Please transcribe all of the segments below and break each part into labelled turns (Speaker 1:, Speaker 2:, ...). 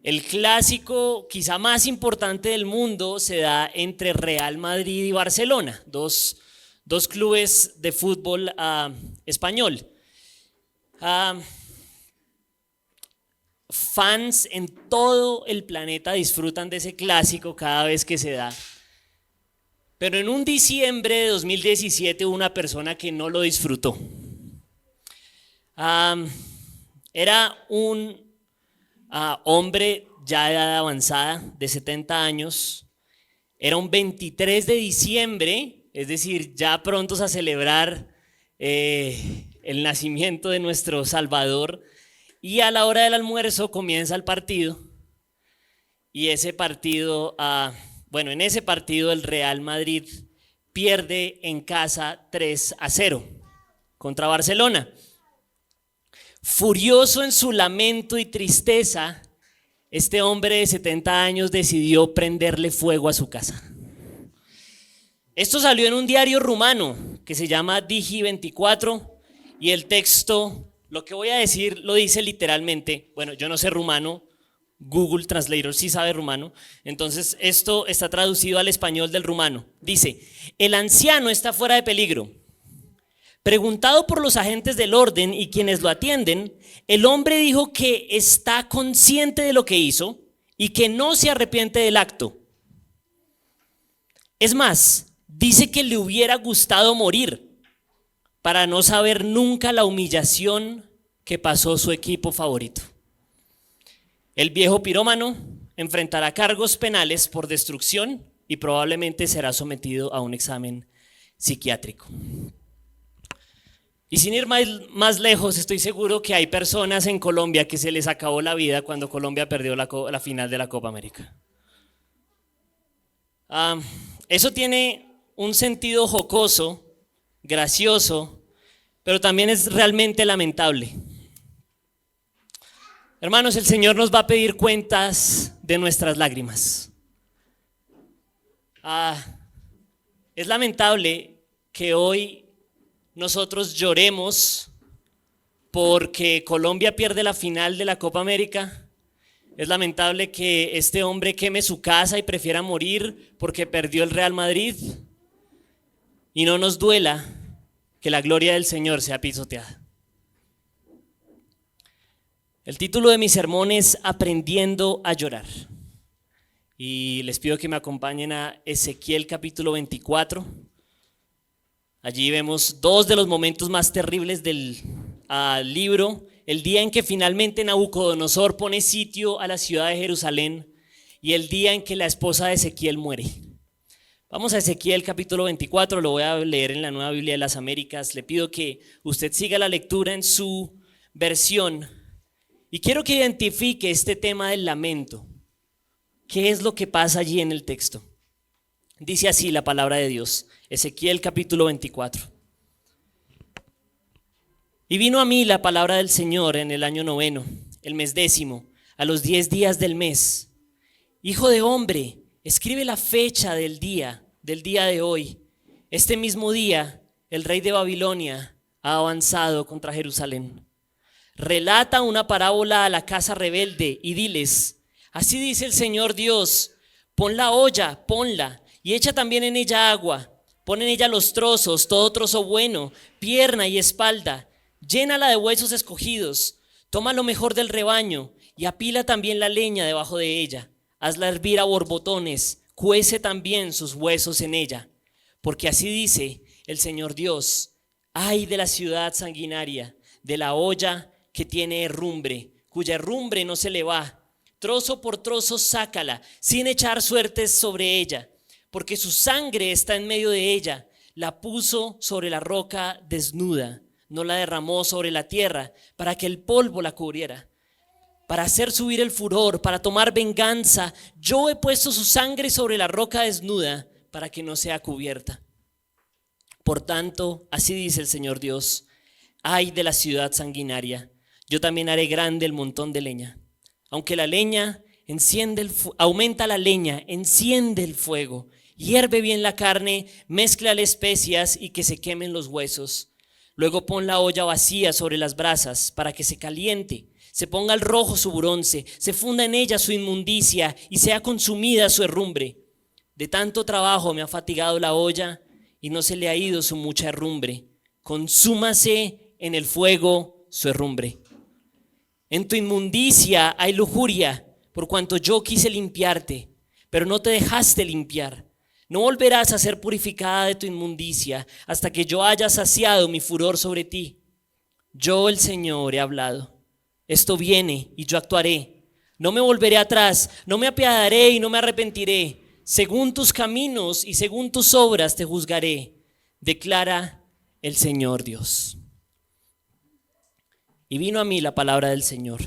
Speaker 1: El clásico quizá más importante del mundo se da entre Real Madrid y Barcelona, dos clubes de fútbol español. Fans en todo el planeta disfrutan de ese clásico cada vez que se da. Pero en un diciembre de 2017 hubo una persona que no lo disfrutó. Era un hombre ya de edad avanzada, de 70 años. Era un 23 de diciembre, es decir, ya prontos a celebrar el nacimiento de nuestro Salvador. Y a la hora del almuerzo comienza el partido. Y ese partido, en ese partido el Real Madrid pierde en casa 3-0 contra Barcelona. Furioso en su lamento y tristeza, este hombre de 70 años decidió prenderle fuego a su casa. Esto salió en un diario rumano que se llama Digi24 y el texto, lo que voy a decir, lo dice literalmente. Bueno, yo no sé rumano, Google Translator sí sabe rumano, entonces esto está traducido al español del rumano. Dice: el anciano está fuera de peligro. Preguntado por los agentes del orden y quienes lo atienden, el hombre dijo que está consciente de lo que hizo y que no se arrepiente del acto. Es más, dice que le hubiera gustado morir para no saber nunca la humillación que pasó su equipo favorito. El viejo pirómano enfrentará cargos penales por destrucción y probablemente será sometido a un examen psiquiátrico. Y sin ir más lejos, estoy seguro que hay personas en Colombia que se les acabó la vida cuando Colombia perdió la final de la Copa América. Eso tiene un sentido jocoso, gracioso, pero también es realmente lamentable. Hermanos, el Señor nos va a pedir cuentas de nuestras lágrimas. Es lamentable que hoy nosotros lloremos porque Colombia pierde la final de la Copa América. Es lamentable que este hombre queme su casa y prefiera morir porque perdió el Real Madrid. Y no nos duela que la gloria del Señor sea pisoteada. El título de mi sermón es Aprendiendo a llorar. Y les pido que me acompañen a Ezequiel capítulo 24. Allí vemos dos de los momentos más terribles del libro: el día en que finalmente Nabucodonosor pone sitio a la ciudad de Jerusalén y el día en que la esposa de Ezequiel muere. Vamos a Ezequiel capítulo 24, lo voy a leer en la Nueva Biblia de las Américas. Le pido que usted siga la lectura en su versión y quiero que identifique este tema del lamento. ¿Qué es lo que pasa allí en el texto? Dice así la palabra de Dios, Ezequiel capítulo 24. Y vino a mí la palabra del Señor en el año 9, el mes 10, a los 10 días del mes. Hijo de hombre, escribe la fecha del día de hoy. Este mismo día, el rey de Babilonia ha avanzado contra Jerusalén. Relata una parábola a la casa rebelde y diles: así dice el Señor Dios, pon la olla, ponla, y echa también en ella agua, pon en ella los trozos, todo trozo bueno, pierna y espalda, llénala de huesos escogidos, toma lo mejor del rebaño y apila también la leña debajo de ella, hazla hervir a borbotones, cuece también sus huesos en ella, porque así dice el Señor Dios: ay de la ciudad sanguinaria, de la olla que tiene herrumbre, cuya herrumbre no se le va, trozo por trozo sácala, sin echar suertes sobre ella, porque su sangre está en medio de ella, la puso sobre la roca desnuda, no la derramó sobre la tierra para que el polvo la cubriera. Para hacer subir el furor, para tomar venganza, yo he puesto su sangre sobre la roca desnuda para que no sea cubierta. Por tanto, así dice el Señor Dios: ay de la ciudad sanguinaria, yo también haré grande el montón de leña. Aunque la leña aumenta la leña, enciende el fuego, hierve bien la carne, mézclale especias y que se quemen los huesos. Luego pon la olla vacía sobre las brasas para que se caliente. se ponga al rojo su bronce, se funda en ella su inmundicia y sea consumida su herrumbre. De tanto trabajo me ha fatigado la olla y no se le ha ido su mucha herrumbre. Consúmase en el fuego su herrumbre. En tu inmundicia hay lujuria, por cuanto yo quise limpiarte, pero no te dejaste limpiar. No volverás a ser purificada de tu inmundicia hasta que yo haya saciado mi furor sobre ti. Yo, el Señor, he hablado. Esto viene y yo actuaré. No me volveré atrás, no me apiadaré y no me arrepentiré. Según tus caminos y según tus obras te juzgaré, declara el Señor Dios. Y vino a mí la palabra del Señor.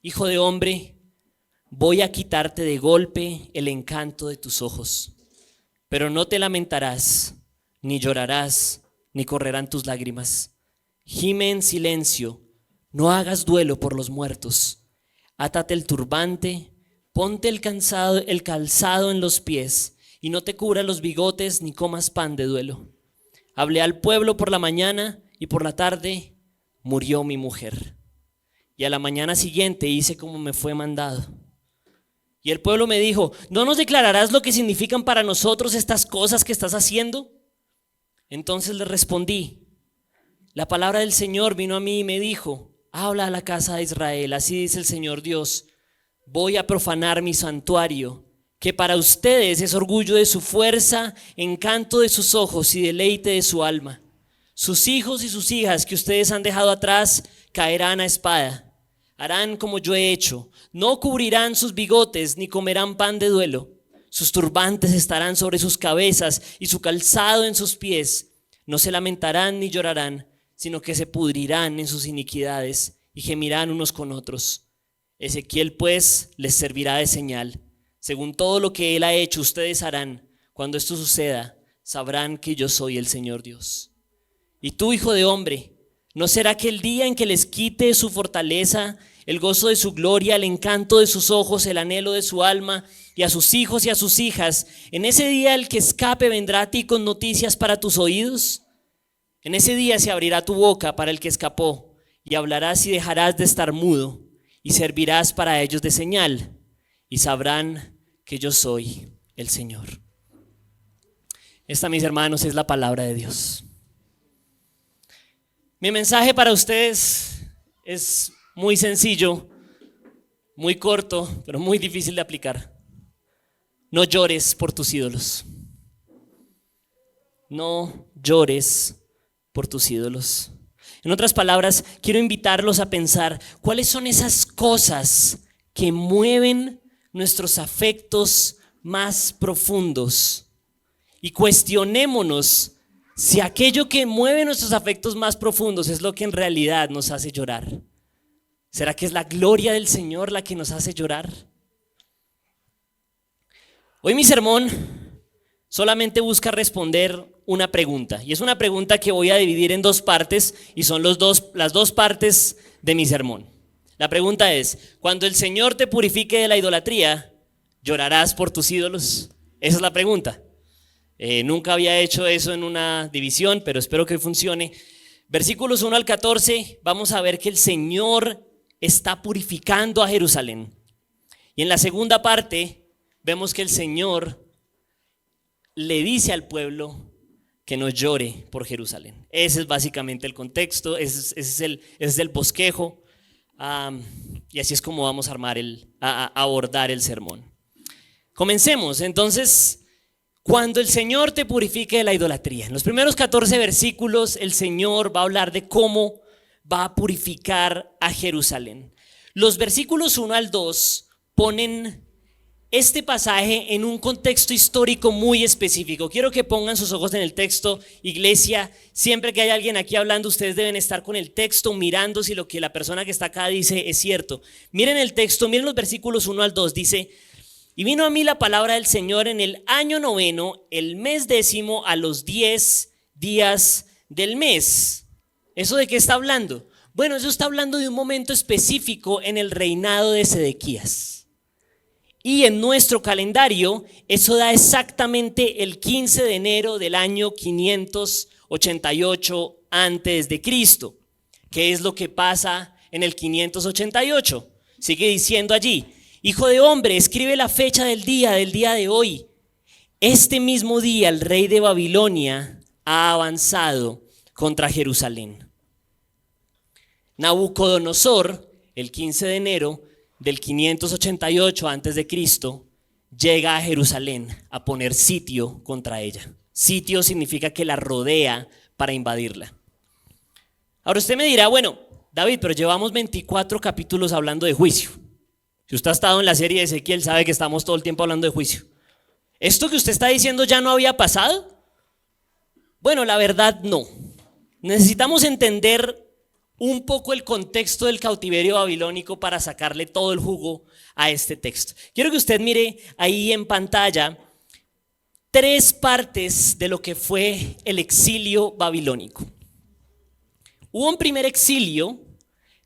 Speaker 1: Hijo de hombre, voy a quitarte de golpe el encanto de tus ojos, pero no te lamentarás, ni llorarás, ni correrán tus lágrimas. Gime en silencio, no hagas duelo por los muertos. Átate el turbante, ponte el calzado en los pies, y no te cubras los bigotes ni comas pan de duelo. Hablé al pueblo por la mañana y por la tarde murió mi mujer. Y a la mañana siguiente hice como me fue mandado. Y el pueblo me dijo, ¿no nos declararás lo que significan para nosotros estas cosas que estás haciendo? Entonces le respondí, la palabra del Señor vino a mí y me dijo, habla a la casa de Israel, así dice el Señor Dios, voy a profanar mi santuario, que para ustedes es orgullo de su fuerza, encanto de sus ojos y deleite de su alma. Sus hijos y sus hijas que ustedes han dejado atrás caerán a espada. Harán como yo he hecho, no cubrirán sus bigotes ni comerán pan de duelo. Sus turbantes estarán sobre sus cabezas y su calzado en sus pies. No se lamentarán ni llorarán, sino que se pudrirán en sus iniquidades y gemirán unos con otros. Ezequiel pues les servirá de señal. Según todo lo que él ha hecho, ustedes harán. Cuando esto suceda, sabrán que yo soy el Señor Dios. Y tú, hijo de hombre, ¿no será que el día en que les quite su fortaleza, el gozo de su gloria, el encanto de sus ojos, el anhelo de su alma, y a sus hijos y a sus hijas, en ese día el que escape vendrá a ti con noticias para tus oídos? En ese día se abrirá tu boca para el que escapó, y hablarás y dejarás de estar mudo, y servirás para ellos de señal, y sabrán que yo soy el Señor. Esta, mis hermanos, es la palabra de Dios. Mi mensaje para ustedes es muy sencillo, muy corto, pero muy difícil de aplicar. No llores por tus ídolos. No llores por tus ídolos. En otras palabras, quiero invitarlos a pensar cuáles son esas cosas que mueven nuestros afectos más profundos y cuestionémonos si aquello que mueve nuestros afectos más profundos es lo que en realidad nos hace llorar. ¿Será que es la gloria del Señor la que nos hace llorar? Hoy mi sermón solamente busca responder una pregunta, y es una pregunta que voy a dividir en dos partes, y son las dos partes de mi sermón. La pregunta es, cuando el Señor te purifique de la idolatría, ¿llorarás por tus ídolos? Esa es la pregunta. Nunca había hecho eso en una división, pero espero que funcione. Versículos 1 al 14, vamos a ver que el Señor está purificando a Jerusalén. Y en la segunda parte, vemos que el Señor le dice al pueblo que no llore por Jerusalén. Ese es básicamente el contexto, ese es el bosquejo, y así es como vamos a abordar el sermón. Comencemos, entonces. Cuando el Señor te purifique de la idolatría. En los primeros 14 versículos el Señor va a hablar de cómo va a purificar a Jerusalén. Los versículos 1 al 2 ponen este pasaje en un contexto histórico muy específico. Quiero que pongan sus ojos en el texto, iglesia. Siempre que hay alguien aquí hablando, ustedes deben estar con el texto mirando si lo que la persona que está acá dice es cierto. Miren el texto, miren los versículos 1 al 2, dice: y vino a mí la palabra del Señor en el año 9, el mes 10, a los 10 días del mes. ¿Eso de qué está hablando? Bueno, eso está hablando de un momento específico en el reinado de Sedequías. Y en nuestro calendario, eso da exactamente el 15 de enero del año 588 antes de Cristo, que es lo que pasa en el 588. Sigue diciendo allí: hijo de hombre, escribe la fecha del día de hoy. Este mismo día el rey de Babilonia ha avanzado contra Jerusalén. Nabucodonosor, el 15 de enero del 588 a.C., llega a Jerusalén a poner sitio contra ella. Sitio significa que la rodea para invadirla. Ahora usted me dirá: bueno, David, pero llevamos 24 capítulos hablando de juicio. Si usted ha estado en la serie de Ezequiel, sabe que estamos todo el tiempo hablando de juicio. ¿Esto que usted está diciendo ya no había pasado? Bueno, la verdad no. Necesitamos entender un poco el contexto del cautiverio babilónico para sacarle todo el jugo a este texto. Quiero que usted mire ahí en pantalla 3 partes de lo que fue el exilio babilónico. Hubo un primer exilio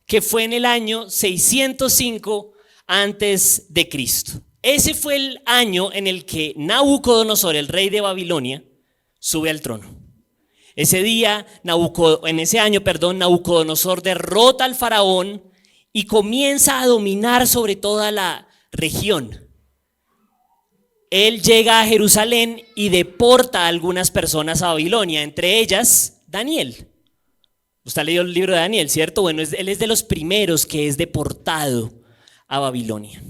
Speaker 1: que fue en el año 605 antes de Cristo. Ese fue el año en el que Nabucodonosor, el rey de Babilonia, sube al trono. En ese año, Nabucodonosor derrota al faraón y comienza a dominar sobre toda la región. Él llega a Jerusalén y deporta a algunas personas a Babilonia, entre ellas Daniel. Usted ha leído el libro de Daniel, ¿cierto? Bueno, él es de los primeros que es deportado a Babilonia.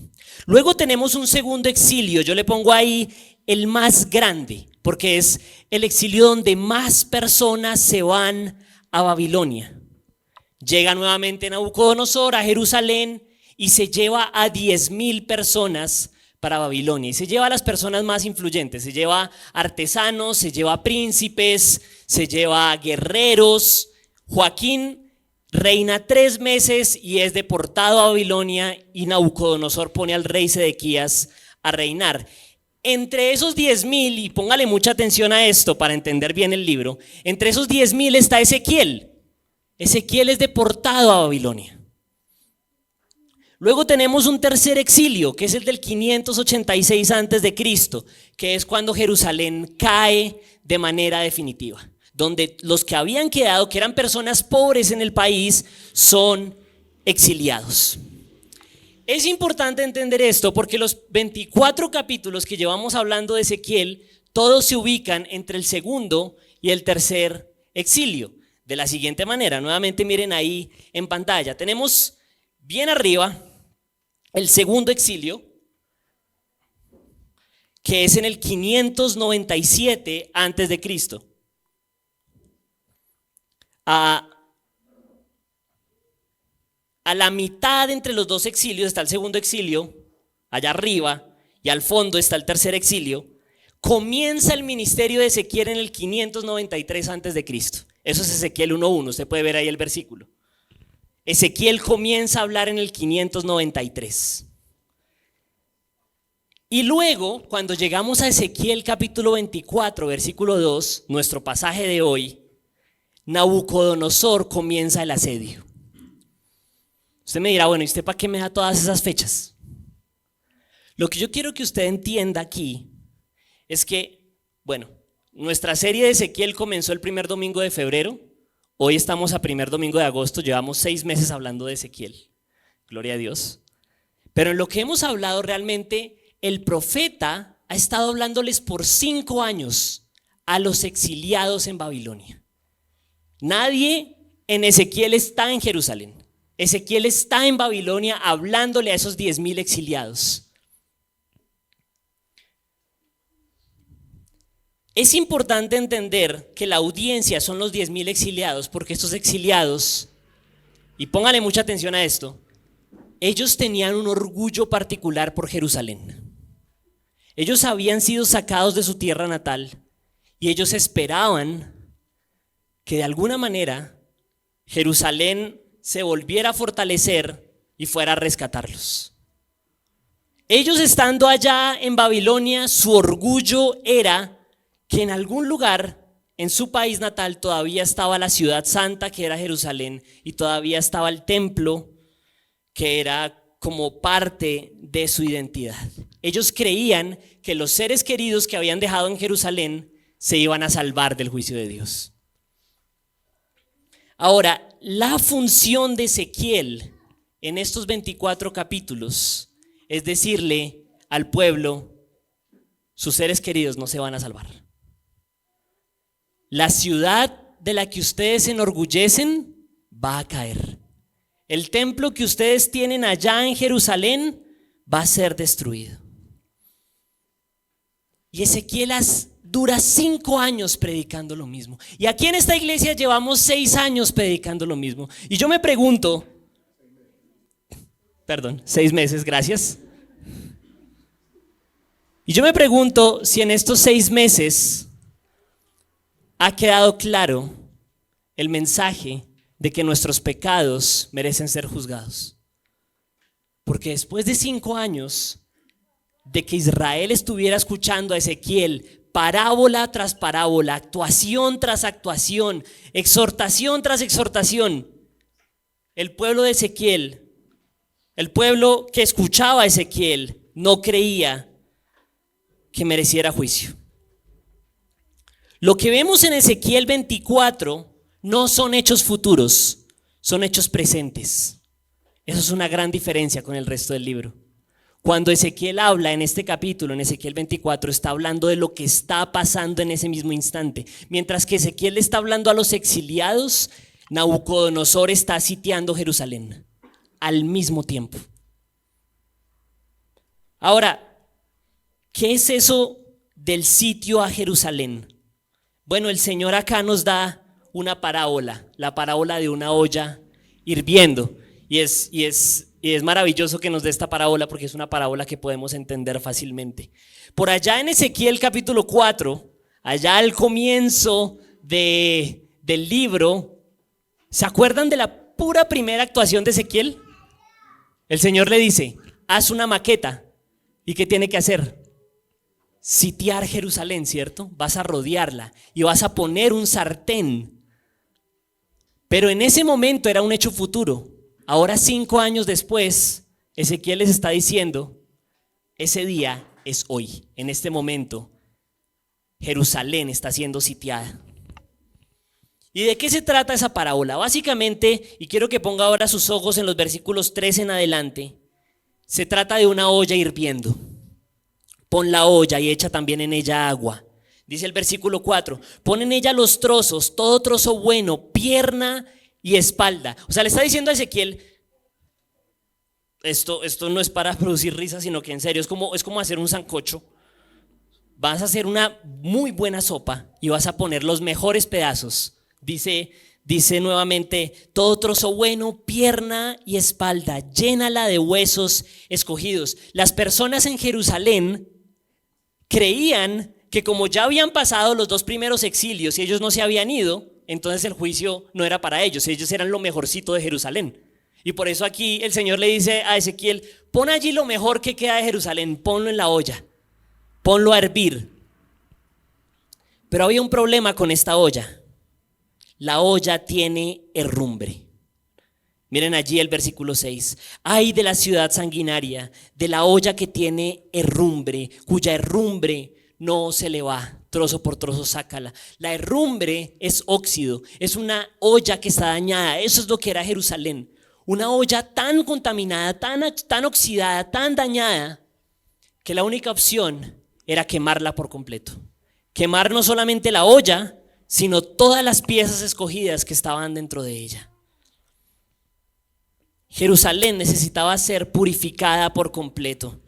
Speaker 1: Luego tenemos un segundo exilio, yo le pongo ahí el más grande, porque es el exilio donde más personas se van a Babilonia. Llega nuevamente Nabucodonosor a Jerusalén y se lleva a 10,000 personas para Babilonia. Y se lleva a las personas más influyentes, se lleva artesanos, se lleva príncipes, se lleva guerreros. Joaquín reina 3 meses y es deportado a Babilonia, y Nabucodonosor pone al rey Sedequías a reinar. Entre esos 10,000, y póngale mucha atención a esto para entender bien el libro, entre esos 10,000 está Ezequiel. Ezequiel es deportado a Babilonia. Luego tenemos un tercer exilio, que es el del 586 a.C., que es cuando Jerusalén cae de manera definitiva, donde los que habían quedado, que eran personas pobres en el país, son exiliados. Es importante entender esto porque los 24 capítulos que llevamos hablando de Ezequiel, todos se ubican entre el segundo y el tercer exilio. De la siguiente manera, nuevamente miren ahí en pantalla, tenemos bien arriba el segundo exilio, que es en el 597 antes de Cristo. A la mitad entre los dos exilios está el segundo exilio, allá arriba, y al fondo está el tercer exilio. Comienza el ministerio de Ezequiel en el 593 antes de Cristo. Eso es Ezequiel 1:1, usted puede ver ahí el versículo. Ezequiel comienza a hablar en el 593. Y luego, cuando llegamos a Ezequiel capítulo 24, versículo 2, nuestro pasaje de hoy, Nabucodonosor comienza el asedio. Usted me dirá: bueno, ¿y usted para qué me da todas esas fechas? Lo que yo quiero que usted entienda aquí es que, bueno, nuestra serie de Ezequiel comenzó el primer domingo de febrero. Hoy estamos a primer domingo de agosto, llevamos 6 meses hablando de Ezequiel. Gloria a Dios. Pero en lo que hemos hablado realmente, el profeta ha estado hablándoles por 5 años a los exiliados en Babilonia. Nadie en Ezequiel está en Jerusalén. Ezequiel está en Babilonia hablándole a esos 10,000 exiliados. Es importante entender que la audiencia son los 10,000 exiliados, porque estos exiliados, y póngale mucha atención a esto, ellos tenían un orgullo particular por Jerusalén. Ellos habían sido sacados de su tierra natal y ellos esperaban que de alguna manera Jerusalén se volviera a fortalecer y fuera a rescatarlos. Ellos, estando allá en Babilonia, su orgullo era que en algún lugar en su país natal todavía estaba la ciudad santa, que era Jerusalén, y todavía estaba el templo, que era como parte de su identidad. Ellos creían que los seres queridos que habían dejado en Jerusalén se iban a salvar del juicio de Dios. Ahora, la función de Ezequiel en estos 24 capítulos es decirle al pueblo: sus seres queridos no se van a salvar. La ciudad de la que ustedes se enorgullecen va a caer. El templo que ustedes tienen allá en Jerusalén va a ser destruido. Y Ezequiel dura 5 años predicando lo mismo. Y aquí en esta iglesia llevamos 6 años predicando lo mismo. Y yo me pregunto, 6 meses, gracias. Y yo me pregunto si en estos 6 meses ha quedado claro el mensaje de que nuestros pecados merecen ser juzgados. Porque después de 5 años de que Israel estuviera escuchando a Ezequiel, parábola tras parábola, actuación tras actuación, exhortación tras exhortación, el pueblo de Ezequiel, el pueblo que escuchaba a Ezequiel, no creía que mereciera juicio. Lo que vemos en Ezequiel 24 no son hechos futuros, son hechos presentes. Eso es una gran diferencia con el resto del libro. Cuando Ezequiel habla en este capítulo, en Ezequiel 24, está hablando de lo que está pasando en ese mismo instante. Mientras que Ezequiel le está hablando a los exiliados, Nabucodonosor está sitiando Jerusalén al mismo tiempo. Ahora, ¿qué es eso del sitio a Jerusalén? Bueno, el Señor acá nos da una parábola, la parábola de una olla hirviendo. Y es maravilloso que nos dé esta parábola porque es una parábola que podemos entender fácilmente. Por allá en Ezequiel capítulo 4, allá al comienzo del libro, ¿se acuerdan de la pura primera actuación de Ezequiel? El Señor le dice: haz una maqueta. ¿Y qué tiene que hacer? Sitiar Jerusalén, ¿cierto? Vas a rodearla y vas a poner un sartén. Pero en ese momento era un hecho futuro. Ahora 5 años después, Ezequiel les está diciendo: ese día es hoy, en este momento. Jerusalén está siendo sitiada. ¿Y de qué se trata esa parábola? Básicamente, y quiero que ponga ahora sus ojos en los versículos 3 en adelante, se trata de una olla hirviendo. Pon la olla y echa también en ella agua. Dice el versículo 4, pon en ella los trozos, todo trozo bueno, pierna y espalda. O sea, le está diciendo a Ezequiel, esto no es para producir risa, sino que en serio es como hacer un sancocho. Vas a hacer una muy buena sopa y vas a poner los mejores pedazos. Dice nuevamente, todo trozo bueno, pierna y espalda, llénala de huesos escogidos. Las personas en Jerusalén creían que como ya habían pasado los 2 primeros exilios y ellos no se habían ido, entonces el juicio no era para ellos eran lo mejorcito de Jerusalén. Y por eso aquí el Señor le dice a Ezequiel: pon allí lo mejor que queda de Jerusalén, ponlo en la olla, ponlo a hervir. Pero había un problema con esta olla. La olla tiene herrumbre. Miren allí el versículo 6. Ay de la ciudad sanguinaria, de la olla que tiene herrumbre, cuya herrumbre no se le va, trozo por trozo sácala. La herrumbre es óxido, es una olla que está dañada. Eso es lo que era Jerusalén. Una olla tan contaminada, tan oxidada, tan dañada, que la única opción era quemarla por completo. Quemar no solamente la olla, sino todas las piezas escogidas que estaban dentro de ella. Jerusalén necesitaba ser purificada por completo.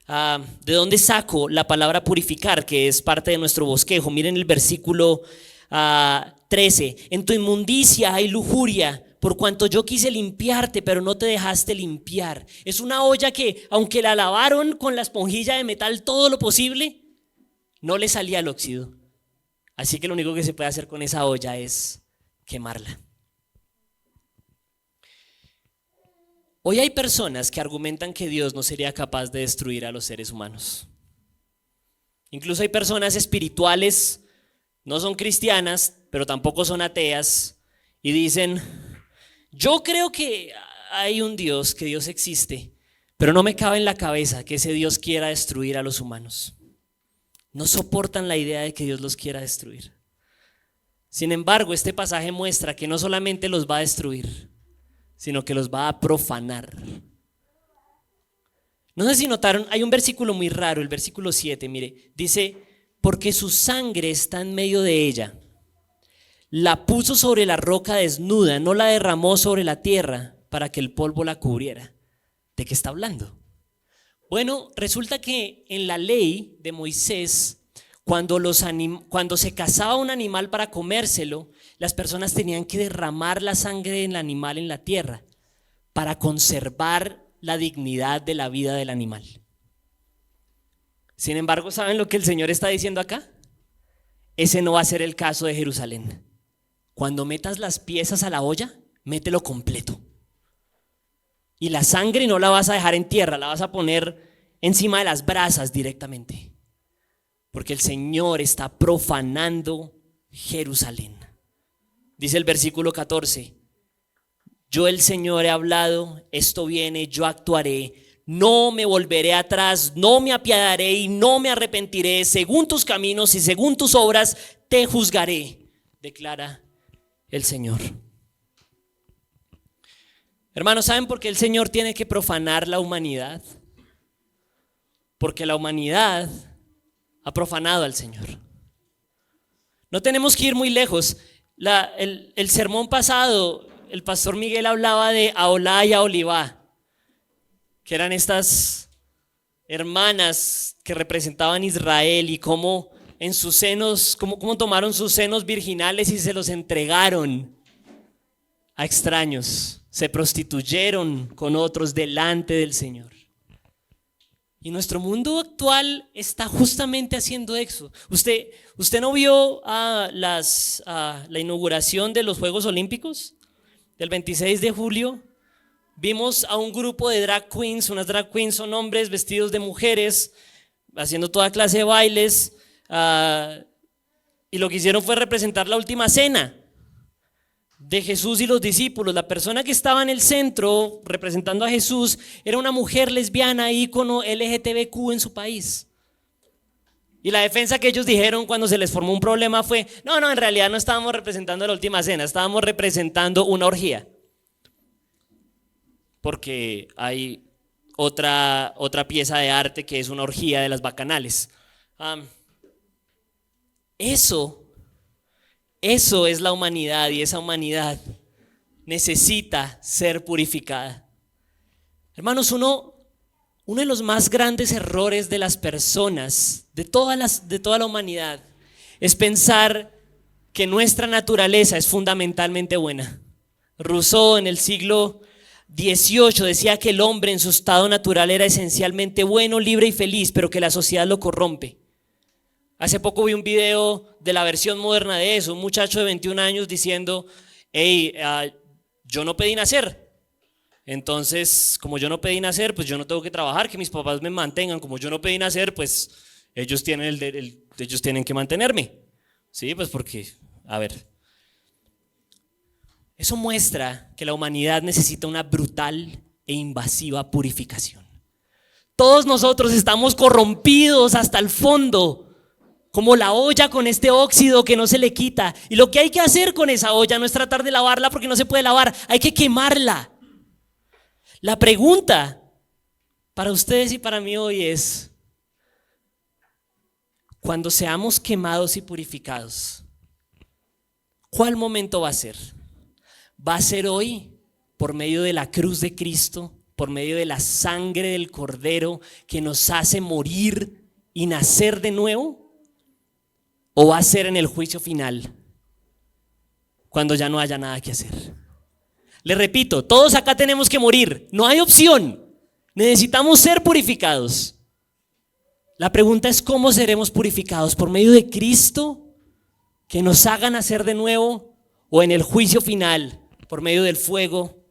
Speaker 1: ¿De dónde saco la palabra purificar, que es parte de nuestro bosquejo? Miren el versículo 13. En tu inmundicia hay lujuria, por cuanto yo quise limpiarte, pero no te dejaste limpiar. Es una olla que, aunque la lavaron con la esponjilla de metal todo lo posible, no le salía el óxido. Así que lo único que se puede hacer con esa olla es quemarla. Hoy hay personas que argumentan que Dios no sería capaz de destruir a los seres humanos. Incluso hay personas espirituales, no son cristianas, pero tampoco son ateas, y dicen: yo creo que hay un Dios, que Dios existe, pero no me cabe en la cabeza que ese Dios quiera destruir a los humanos. No soportan la idea de que Dios los quiera destruir. Sin embargo, este pasaje muestra que no solamente los va a destruir, sino que los va a profanar. No sé si notaron, hay un versículo muy raro, el versículo 7, mire, dice, porque su sangre está en medio de ella. La puso sobre la roca desnuda, no la derramó sobre la tierra para que el polvo la cubriera. ¿De qué está hablando? Bueno, resulta que en la ley de Moisés, cuando se cazaba un animal para comérselo, las personas tenían que derramar la sangre del animal en la tierra para conservar la dignidad de la vida del animal. Sin embargo, ¿saben lo que el Señor está diciendo acá? Ese no va a ser el caso de Jerusalén. Cuando metas las piezas a la olla, mételo completo. Y la sangre no la vas a dejar en tierra, la vas a poner encima de las brasas directamente. Porque el Señor está profanando Jerusalén. Dice el versículo 14, yo el Señor he hablado, esto viene, yo actuaré, no me volveré atrás, no me apiadaré y no me arrepentiré, según tus caminos y según tus obras te juzgaré, declara el Señor. Hermanos, ¿saben por qué el Señor tiene que profanar la humanidad? Porque la humanidad ha profanado al Señor. No tenemos que ir muy lejos. El sermón pasado, el pastor Miguel hablaba de Aholá y Aholibá, que eran estas hermanas que representaban Israel y cómo en sus senos, cómo tomaron sus senos virginales y se los entregaron a extraños, se prostituyeron con otros delante del Señor. Y nuestro mundo actual está justamente haciendo eso. Usted no vio la inauguración de los Juegos Olímpicos del 26 de julio. Vimos a un grupo de drag queens. Unas drag queens son hombres vestidos de mujeres, haciendo toda clase de bailes. Y lo que hicieron fue representar la última cena de Jesús y los discípulos. La persona que estaba en el centro representando a Jesús era una mujer lesbiana, ícono LGTBQ en su país. Y la defensa que ellos dijeron cuando se les formó un problema fue: no, en realidad no estábamos representando la última cena, estábamos representando una orgía. Porque hay otra pieza de arte que es una orgía de las bacanales. Eso es la humanidad, y esa humanidad necesita ser purificada. Hermanos, uno de los más grandes errores de las personas, de toda la humanidad, es pensar que nuestra naturaleza es fundamentalmente buena. Rousseau en el siglo XVIII decía que el hombre en su estado natural era esencialmente bueno, libre y feliz, pero que la sociedad lo corrompe. Hace poco vi un video de la versión moderna de eso, un muchacho de 21 años diciendo: yo no pedí nacer, entonces como yo no pedí nacer, pues yo no tengo que trabajar, que mis papás me mantengan. Como yo no pedí nacer, pues ellos tienen que mantenerme. Sí, pues porque, eso muestra que la humanidad necesita una brutal e invasiva purificación. Todos nosotros estamos corrompidos hasta el fondo, como la olla con este óxido que no se le quita. Y lo que hay que hacer con esa olla no es tratar de lavarla, porque no se puede lavar, hay que quemarla. La pregunta para ustedes y para mí hoy es: cuando seamos quemados y purificados, ¿cuál momento va a ser? ¿Va a ser hoy, por medio de la cruz de Cristo, por medio de la sangre del Cordero que nos hace morir y nacer de nuevo? ¿O va a ser en el juicio final, cuando ya no haya nada que hacer? Les repito, todos acá tenemos que morir, no hay opción, necesitamos ser purificados. La pregunta es: ¿cómo seremos purificados? ¿Por medio de Cristo, que nos haga nacer de nuevo, o en el juicio final, por medio del fuego,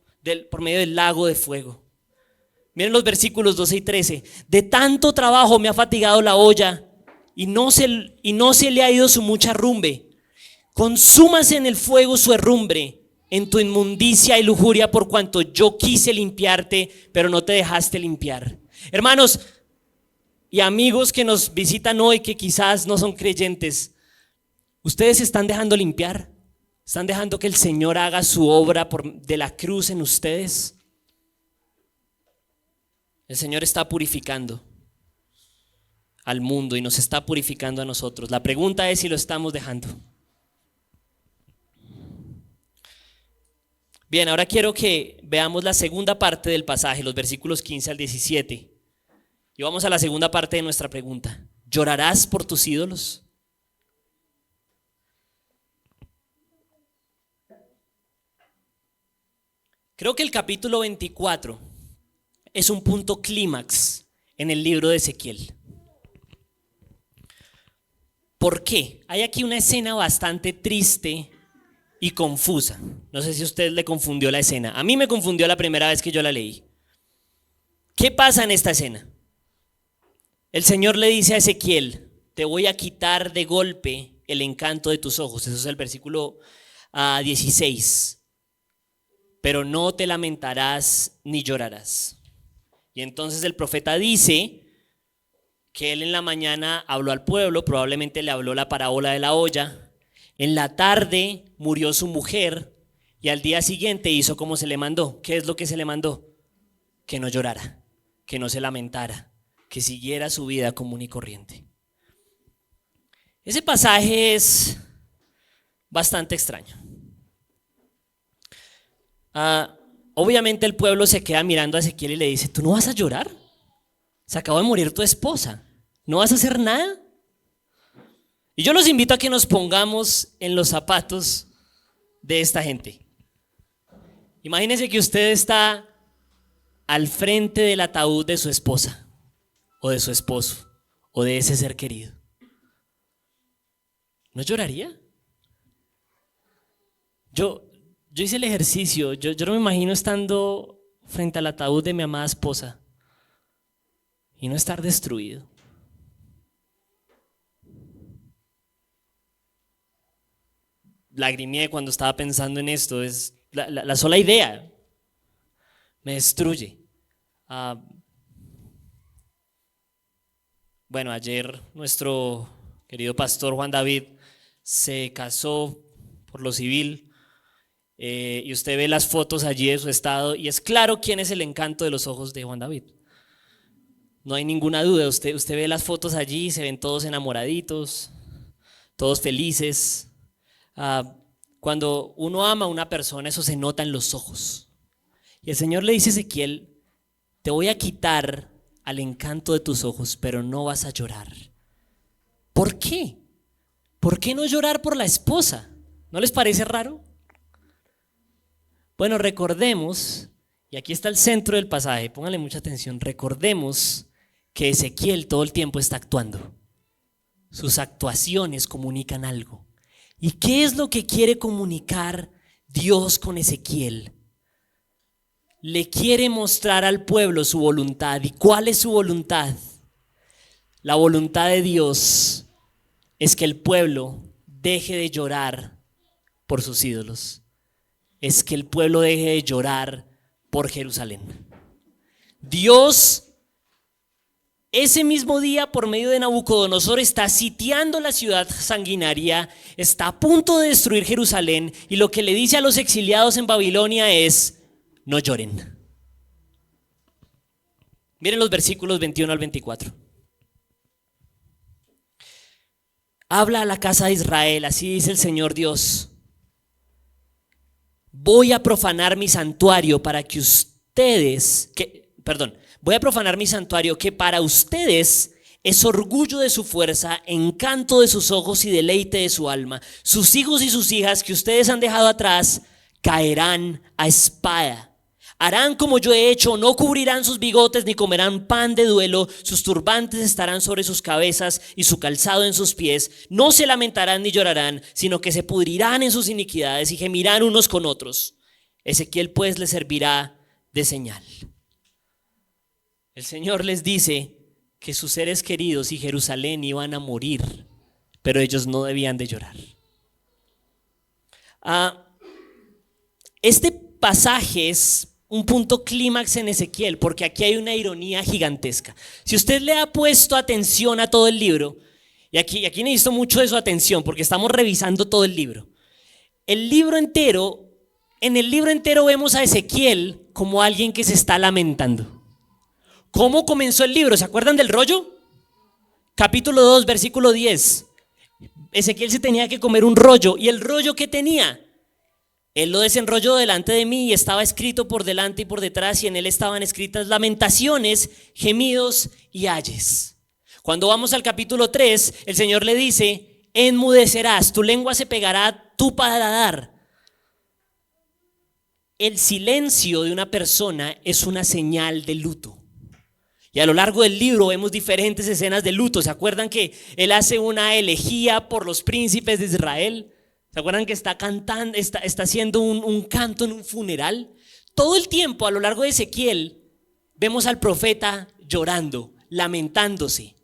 Speaker 1: por medio del lago de fuego? Miren los versículos 12 y 13. De tanto trabajo me ha fatigado la olla, y no se le ha ido su mucha rumbe. Consúmase en el fuego su herrumbre, en tu inmundicia y lujuria, por cuanto yo quise limpiarte, pero no te dejaste limpiar. Hermanos y amigos que nos visitan hoy, que quizás no son creyentes, ¿ustedes se están dejando limpiar? ¿Están dejando que el Señor haga su obra de la cruz en ustedes? El Señor está purificando al mundo y nos está purificando a nosotros. La pregunta es si lo estamos dejando. Bien, ahora quiero que veamos la segunda parte del pasaje, los versículos 15 al 17. Y vamos a la segunda parte de nuestra pregunta. ¿Llorarás por tus ídolos? Creo que el capítulo 24 es un punto clímax en el libro de Ezequiel. ¿Por qué? Hay aquí una escena bastante triste y confusa. No sé si a usted le confundió la escena. A mí me confundió la primera vez que yo la leí. ¿Qué pasa en esta escena? El Señor le dice a Ezequiel: te voy a quitar de golpe el encanto de tus ojos. Eso es el versículo 16. Pero no te lamentarás ni llorarás. Y entonces el profeta dice que él en la mañana habló al pueblo, probablemente le habló la parábola de la olla. En la tarde murió su mujer y al día siguiente hizo como se le mandó. ¿Qué es lo que se le mandó? Que no llorara, que no se lamentara, que siguiera su vida común y corriente. Ese pasaje es bastante extraño. Obviamente el pueblo se queda mirando a Ezequiel y le dice: ¿tú no vas a llorar? Se acabó de morir tu esposa, ¿no vas a hacer nada? Y yo los invito a que nos pongamos en los zapatos de esta gente. Imagínense que usted está al frente del ataúd de su esposa o de su esposo o de ese ser querido. ¿No lloraría? Yo hice el ejercicio, yo no me imagino estando frente al ataúd de mi amada esposa y no estar destruido. Lagrimié cuando estaba pensando en esto. Es la sola idea me destruye. Bueno, ayer nuestro querido pastor Juan David se casó por lo civil. Y usted ve las fotos allí de su estado y es claro quién es el encanto de los ojos de Juan David. No hay ninguna duda. Usted ve las fotos allí, se ven todos enamoraditos, todos felices. Cuando uno ama a una persona, eso se nota en los ojos. Y el Señor le dice a Ezequiel: te voy a quitar al encanto de tus ojos, pero no vas a llorar. ¿Por qué? ¿Por qué no llorar por la esposa? ¿No les parece raro? Bueno, recordemos, y aquí está el centro del pasaje, pónganle mucha atención, recordemos que Ezequiel todo el tiempo está actuando. Sus actuaciones comunican algo. ¿Y qué es lo que quiere comunicar Dios con Ezequiel? Le quiere mostrar al pueblo su voluntad. ¿Y cuál es su voluntad? La voluntad de Dios es que el pueblo deje de llorar por sus ídolos. Es que el pueblo deje de llorar por Jerusalén. Dios, ese mismo día, por medio de Nabucodonosor, está sitiando la ciudad sanguinaria, está a punto de destruir Jerusalén, y lo que le dice a los exiliados en Babilonia es: no lloren. Miren los versículos 21 al 24. Habla a la casa de Israel, así dice el Señor Dios: voy a profanar mi santuario voy a profanar mi santuario que para ustedes es orgullo de su fuerza, encanto de sus ojos y deleite de su alma. Sus hijos y sus hijas que ustedes han dejado atrás caerán a espada. Harán como yo he hecho, no cubrirán sus bigotes ni comerán pan de duelo. Sus turbantes estarán sobre sus cabezas y su calzado en sus pies. No se lamentarán ni llorarán, sino que se pudrirán en sus iniquidades y gemirán unos con otros. Ezequiel pues les servirá de señal. El Señor les dice que sus seres queridos y Jerusalén iban a morir, pero ellos no debían de llorar. Este pasaje es un punto clímax en Ezequiel, porque aquí hay una ironía gigantesca. Si usted le ha puesto atención a todo el libro, y aquí necesito mucho de su atención porque estamos revisando todo el libro. el libro entero, en el libro entero vemos a Ezequiel como alguien que se está lamentando. ¿Cómo comenzó el libro? ¿Se acuerdan del rollo? Capítulo 2, versículo 10. Ezequiel se tenía que comer un rollo. ¿Y el rollo qué tenía? Él lo desenrolló delante de mí y estaba escrito por delante y por detrás, y en él estaban escritas lamentaciones, gemidos y ayes. Cuando vamos al capítulo 3, el Señor le dice: enmudecerás, tu lengua se pegará a tu paladar. El silencio de una persona es una señal de luto. Y a lo largo del libro vemos diferentes escenas de luto. ¿Se acuerdan que él hace una elegía por los príncipes de Israel? ¿Se acuerdan que está cantando, está haciendo un canto en un funeral? Todo el tiempo a lo largo de Ezequiel vemos al profeta llorando, lamentándose.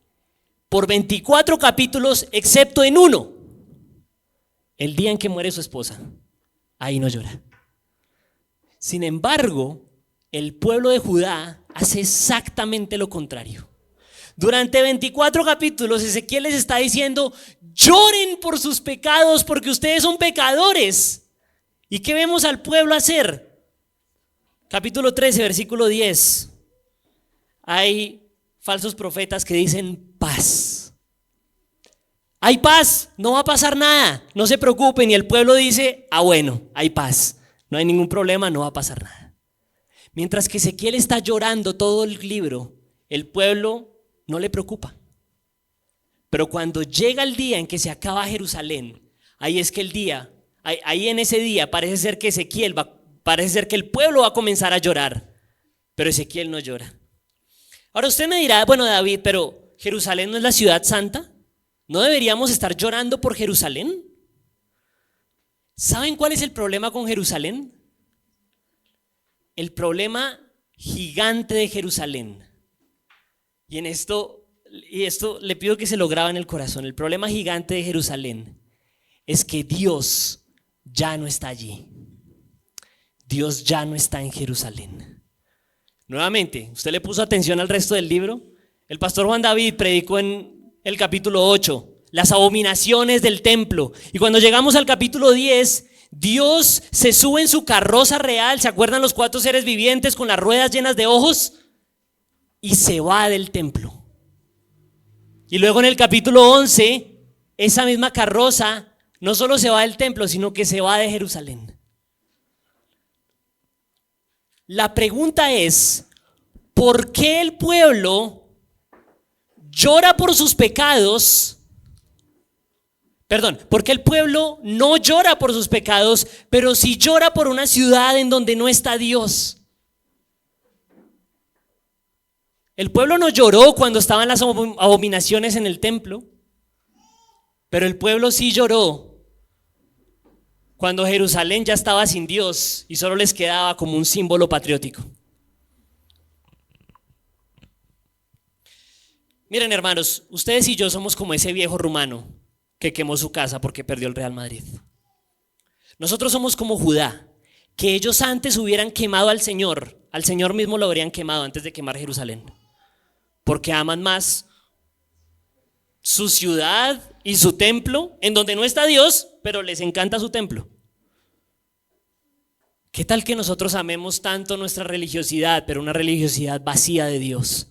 Speaker 1: Por 24 capítulos, excepto en uno, el día en que muere su esposa. Ahí no llora. Sin embargo, el pueblo de Judá hace exactamente lo contrario. Durante 24 capítulos, Ezequiel les está diciendo: lloren por sus pecados porque ustedes son pecadores. ¿Y qué vemos al pueblo hacer? Capítulo 13, versículo 10. Hay falsos profetas que dicen paz. Hay paz, no va a pasar nada, no se preocupen. Y el pueblo dice: ah, bueno, hay paz, no hay ningún problema, no va a pasar nada. Mientras que Ezequiel está llorando todo el libro, el pueblo no le preocupa. Pero cuando llega el día en que se acaba Jerusalén, ahí es que ahí en ese día parece ser que parece ser que el pueblo va a comenzar a llorar, pero Ezequiel no llora. Ahora usted me dirá: bueno, David, pero ¿Jerusalén no es la ciudad santa? ¿No deberíamos estar llorando por Jerusalén? ¿Saben cuál es el problema con Jerusalén? El problema gigante de Jerusalén. Y esto le pido que se lo grabe en el corazón. El problema gigante de Jerusalén es que Dios ya no está allí. Dios ya no está en Jerusalén. Nuevamente, ¿usted le puso atención al resto del libro? El pastor Juan David predicó en el capítulo 8 las abominaciones del templo. Y cuando llegamos al capítulo 10, Dios se sube en su carroza real. ¿Se acuerdan los 4 seres vivientes con las ruedas llenas de ojos? Y se va del templo. Y luego en el capítulo 11, esa misma carroza no solo se va del templo, sino que se va de Jerusalén. La pregunta es: ¿por qué el pueblo llora por sus pecados? ¿Por qué el pueblo no llora por sus pecados, pero sí llora por una ciudad en donde no está Dios? El pueblo no lloró cuando estaban las abominaciones en el templo, pero el pueblo sí lloró cuando Jerusalén ya estaba sin Dios y solo les quedaba como un símbolo patriótico. Miren, hermanos, ustedes y yo somos como ese viejo rumano que quemó su casa porque perdió el Real Madrid. Nosotros somos como Judá, que ellos antes hubieran quemado al Señor mismo lo habrían quemado antes de quemar Jerusalén, porque aman más su ciudad y su templo, en donde no está Dios, pero les encanta su templo. ¿Qué tal que nosotros amemos tanto nuestra religiosidad, pero una religiosidad vacía de Dios?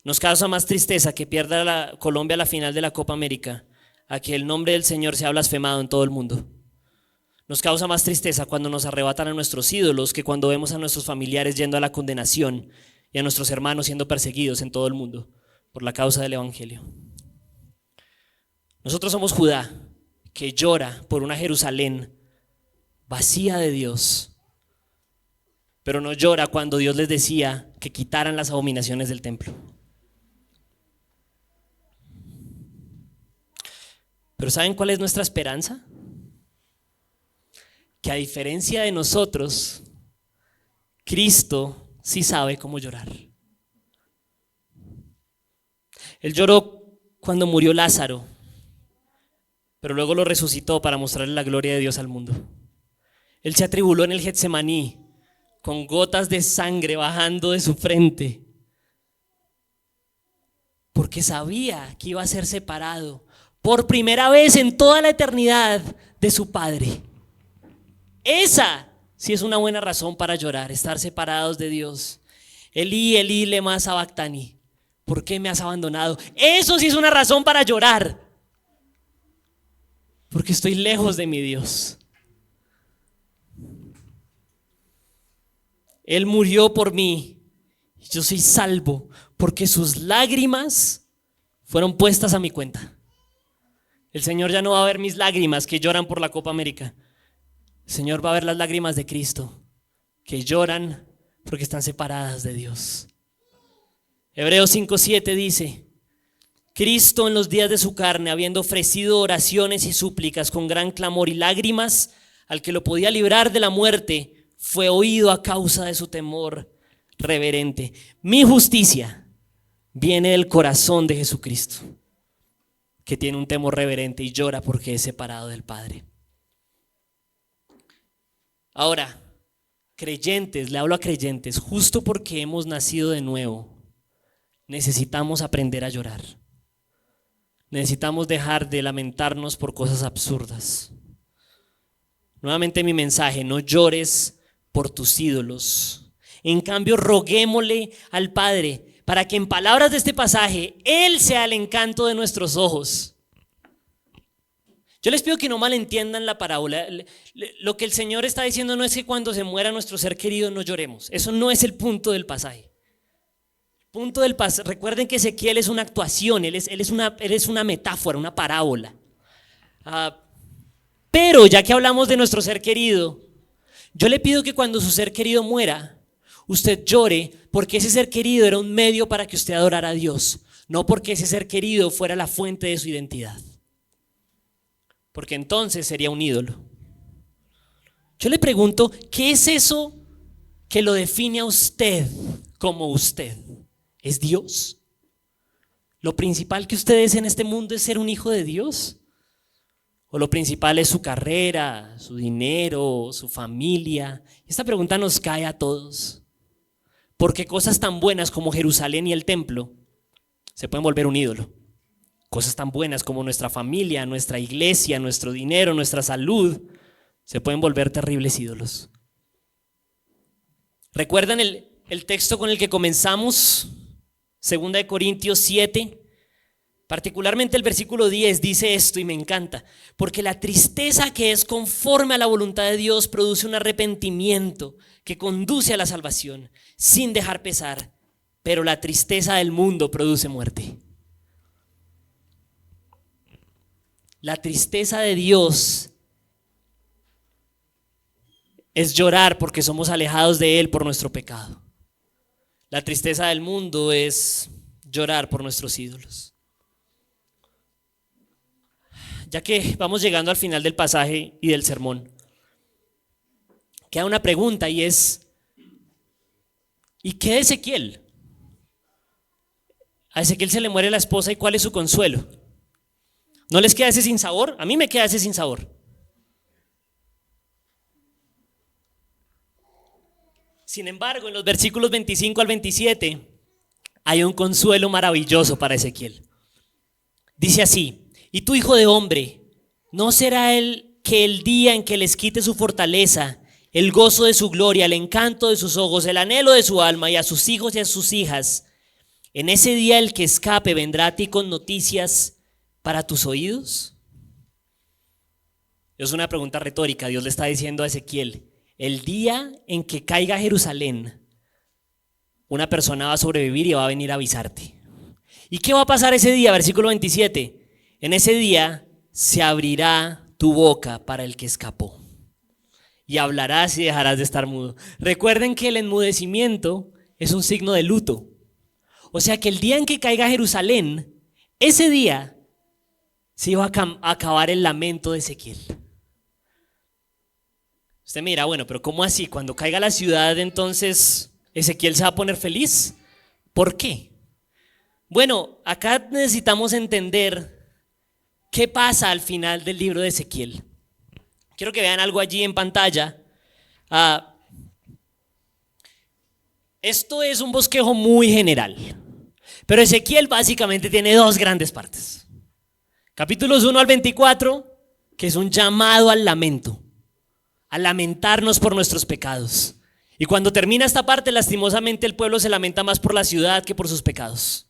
Speaker 1: Nos causa más tristeza que pierda Colombia la final de la Copa América a que el nombre del Señor sea blasfemado en todo el mundo. Nos causa más tristeza cuando nos arrebatan a nuestros ídolos que cuando vemos a nuestros familiares yendo a la condenación y a nuestros hermanos siendo perseguidos en todo el mundo por la causa del Evangelio. Nosotros somos Judá, que llora por una Jerusalén vacía de Dios, pero no llora cuando Dios les decía que quitaran las abominaciones del templo. Pero ¿saben cuál es nuestra esperanza? Que a diferencia de nosotros, Cristo sí sabe cómo llorar. Él lloró cuando murió Lázaro, pero luego lo resucitó para mostrarle la gloria de Dios al mundo. Él se atribuló en el Getsemaní con gotas de sangre bajando de su frente, porque sabía que iba a ser separado por primera vez en toda la eternidad de su Padre. Esa sí es una buena razón para llorar, estar separados de Dios. Elí, Elí, lema sabactani. ¿Por qué me has abandonado? Eso sí es una razón para llorar. Porque estoy lejos de mi Dios. Él murió por mí. Yo soy salvo porque sus lágrimas fueron puestas a mi cuenta. El Señor ya no va a ver mis lágrimas que lloran por la Copa América. El Señor va a ver las lágrimas de Cristo que lloran porque están separadas de Dios. Hebreos 5:7 dice: Cristo en los días de su carne, habiendo ofrecido oraciones y súplicas con gran clamor y lágrimas al que lo podía librar de la muerte, fue oído a causa de su temor reverente. Mi justicia viene del corazón de Jesucristo, que tiene un temor reverente y llora porque es separado del Padre. Ahora, creyentes, le hablo a creyentes, justo porque hemos nacido de nuevo, necesitamos aprender a llorar. Necesitamos dejar de lamentarnos por cosas absurdas. Nuevamente mi mensaje: no llores por tus ídolos. En cambio, roguémosle al Padre para que, en palabras de este pasaje, Él sea el encanto de nuestros ojos. Yo les pido que no malentiendan la parábola. Lo que el Señor está diciendo no es que cuando se muera nuestro ser querido no lloremos. Eso no es el punto del pasaje. Punto del pasaje. Recuerden que Ezequiel es una actuación, él es una metáfora, una parábola. Pero ya que hablamos de nuestro ser querido, yo le pido que cuando su ser querido muera, usted llore porque ese ser querido era un medio para que usted adorara a Dios, no porque ese ser querido fuera la fuente de su identidad, porque entonces sería un ídolo. Yo le pregunto, ¿qué es eso que lo define a usted como usted? ¿Es Dios? ¿Lo principal que usted es en este mundo es ser un hijo de Dios? ¿O lo principal es su carrera, su dinero, su familia? Esta pregunta nos cae a todos, porque cosas tan buenas como Jerusalén y el templo se pueden volver un ídolo. Cosas tan buenas como nuestra familia, nuestra iglesia, nuestro dinero, nuestra salud, se pueden volver terribles ídolos. ¿Recuerdan el texto con el que comenzamos? 2 de Corintios 7, particularmente el versículo 10 dice esto y me encanta: porque la tristeza que es conforme a la voluntad de Dios produce un arrepentimiento que conduce a la salvación sin dejar pesar, pero la tristeza del mundo produce muerte. La tristeza de Dios es llorar porque somos alejados de Él por nuestro pecado. La tristeza del mundo es llorar por nuestros ídolos. Ya que vamos llegando al final del pasaje y del sermón, queda una pregunta y es: ¿y qué de Ezequiel? A Ezequiel se le muere la esposa, ¿y cuál es su consuelo? ¿No les queda ese sinsabor? A mí me queda ese sinsabor. Sin embargo, en los versículos 25 al 27 hay un consuelo maravilloso para Ezequiel. Dice así: y tú, hijo de hombre, ¿no será él que el día en que les quite su fortaleza, el gozo de su gloria, el encanto de sus ojos, el anhelo de su alma, y a sus hijos y a sus hijas, en ese día el que escape vendrá a ti con noticias para tus oídos? Es una pregunta retórica. Dios le está diciendo a Ezequiel: el día en que caiga Jerusalén, una persona va a sobrevivir y va a venir a avisarte. ¿Y qué va a pasar ese día? Versículo 27. En ese día se abrirá tu boca para el que escapó, y hablarás y dejarás de estar mudo. Recuerden que el enmudecimiento es un signo de luto. O sea que el día en que caiga Jerusalén, ese día se iba a acabar el lamento de Ezequiel. Usted me dirá, bueno, pero ¿cómo así? Cuando caiga la ciudad, entonces ¿Ezequiel se va a poner feliz? ¿Por qué? Bueno, acá necesitamos entender qué pasa al final del libro de Ezequiel. Quiero que vean algo allí en pantalla. Esto es un bosquejo muy general, pero Ezequiel básicamente tiene dos grandes partes. Capítulos 1 al 24, que es un llamado al lamento, a lamentarnos por nuestros pecados. Y cuando termina esta parte, lastimosamente el pueblo se lamenta más por la ciudad que por sus pecados.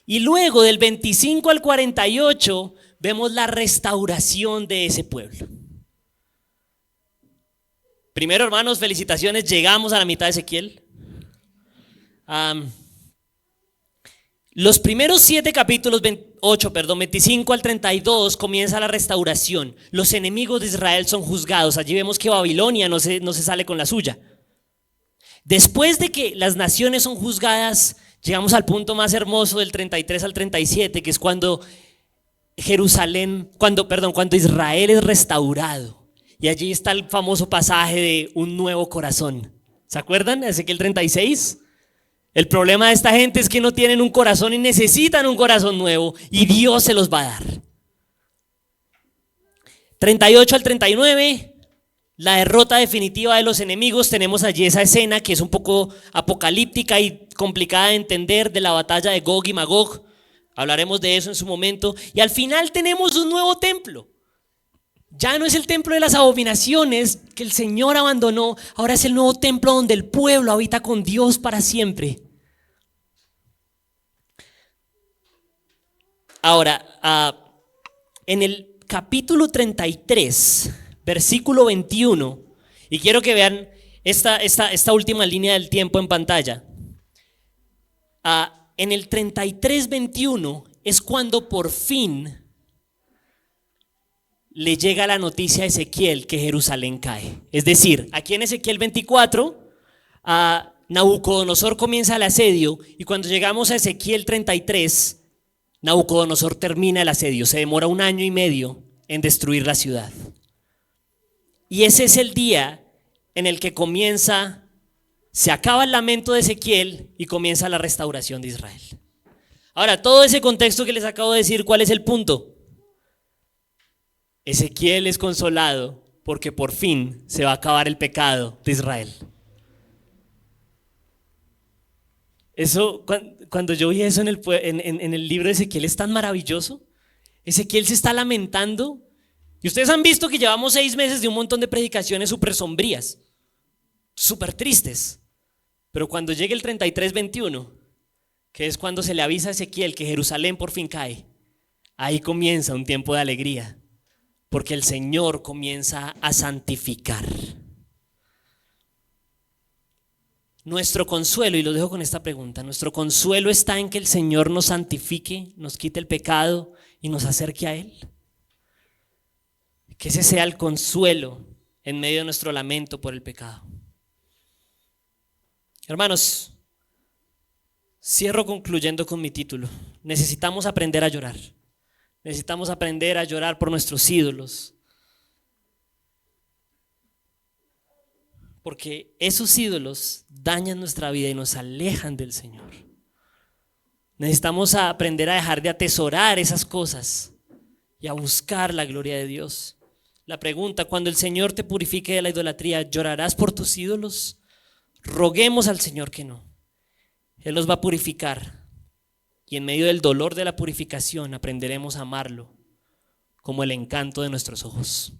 Speaker 1: Y luego del 25 al 48 vemos la restauración de ese pueblo. Primero, hermanos, felicitaciones, llegamos a la mitad de Ezequiel. Los primeros 7 capítulos, 25 al 32, comienza la restauración. Los enemigos de Israel son juzgados. Allí vemos que Babilonia no se sale con la suya. Después de que las naciones son juzgadas, llegamos al punto más hermoso del 33 al 37, que es cuando cuando Israel es restaurado. Y allí está el famoso pasaje de un nuevo corazón. ¿Se acuerdan? Ezequiel 36. El problema de esta gente es que no tienen un corazón y necesitan un corazón nuevo, y Dios se los va a dar. 38 al 39, la derrota definitiva de los enemigos. Tenemos allí esa escena que es un poco apocalíptica y complicada de entender, de la batalla de Gog y Magog. Hablaremos de eso en su momento. Y al final tenemos un nuevo templo. Ya no es el templo de las abominaciones que el Señor abandonó, ahora es el nuevo templo donde el pueblo habita con Dios para siempre. Ahora, en el capítulo 33, versículo 21, y quiero que vean esta última línea del tiempo en pantalla. En el 33, 21 es cuando por fin le llega la noticia a Ezequiel que Jerusalén cae. Es decir, aquí en Ezequiel 24, Nabucodonosor comienza el asedio, y cuando llegamos a Ezequiel 33, Nabucodonosor termina el asedio. Se demora 1 año y medio en destruir la ciudad. Y ese es el día en el que se acaba el lamento de Ezequiel y comienza la restauración de Israel. Ahora, todo ese contexto que les acabo de decir, ¿cuál es el punto? Ezequiel es consolado porque por fin se va a acabar el pecado de Israel. Eso, cuando yo vi eso en el libro de Ezequiel, es tan maravilloso. Ezequiel se está lamentando. Y ustedes han visto que llevamos 6 meses de un montón de predicaciones súper sombrías, súper tristes. Pero cuando llegue el 33-21, que es cuando se le avisa a Ezequiel que Jerusalén por fin cae, ahí comienza un tiempo de alegría, porque el Señor comienza a santificar. Nuestro consuelo, y lo dejo con esta pregunta, nuestro consuelo está en que el Señor nos santifique, nos quite el pecado y nos acerque a Él. Que ese sea el consuelo en medio de nuestro lamento por el pecado. Hermanos, cierro concluyendo con mi título. Necesitamos aprender a llorar. Necesitamos aprender a llorar por nuestros ídolos. Porque esos ídolos dañan nuestra vida y nos alejan del Señor. Necesitamos aprender a dejar de atesorar esas cosas y a buscar la gloria de Dios. La pregunta: cuando el Señor te purifique de la idolatría, ¿llorarás por tus ídolos? Roguemos al Señor que no. Él los va a purificar, y en medio del dolor de la purificación aprenderemos a amarlo como el encanto de nuestros ojos.